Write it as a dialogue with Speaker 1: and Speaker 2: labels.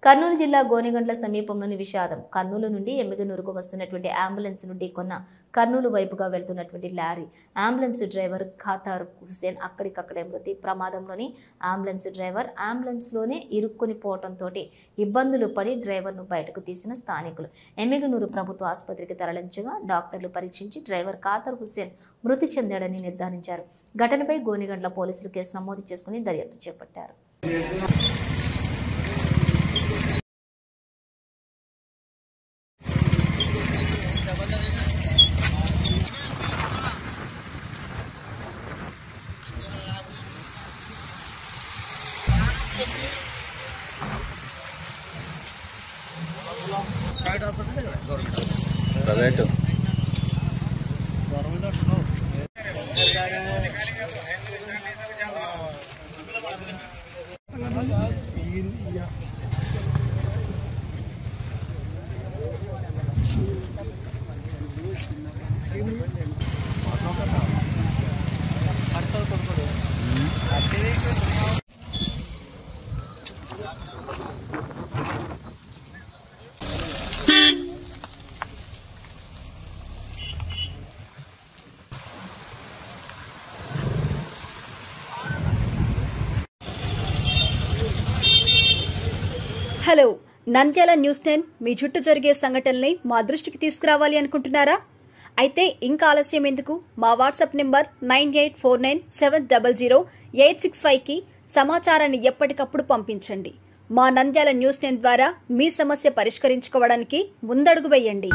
Speaker 1: కర్నూలు జిల్లా గోనెగండ్ల సమీపంలోని విషాదం. కర్నూలు నుండి ఎమ్మిగనూరుకు వస్తున్నటువంటి అంబులెన్స్ ను ఢీకొన్న కర్నూలు వైపుగా వెళ్తున్నటువంటి లారీ అంబులెన్స్ డ్రైవర్ ఖాతార్ హుస్సేన్ అక్కడికక్కడే మృతి. ప్రమాదంలోని అంబులెన్స్ డ్రైవర్ అంబులెన్స్ లోనే ఇరుక్కుని పోవడంతో ఇబ్బందులు పడి డ్రైవర్ ను బయటకు తీసిన స్థానికులు ఎమ్మిగనూరు ప్రభుత్వ ఆసుపత్రికి తరలించగా డాక్టర్లు పరీక్షించి డ్రైవర్ ఖాతార్ హుస్సేన్ మృతి చెందాడని నిర్ధారించారు. ఘటనపై గోనెగండ్ల పోలీసులు కేసు నమోదు చేసుకుని దర్యాప్తు చేపట్టారు.
Speaker 2: ప్రైవేట్
Speaker 3: హలో, నంద్యాల న్యూస్ 10 మీ చుట్టూ జరిగే సంఘటనల్ని మా దృష్టికి తీసుకురావాలి అనుకుంటున్నారా? అయితే ఇంకా ఆలస్యం ఎందుకు? మా వాట్సాప్ నెంబర్ 9849700865కి సమాచారాన్ని ఎప్పటికప్పుడు పంపించండి. మా నంద్యాల న్యూస్ 10 ద్వారా మీ సమస్య పరిష్కరించుకోవడానికి ముందడుగు వేయండి.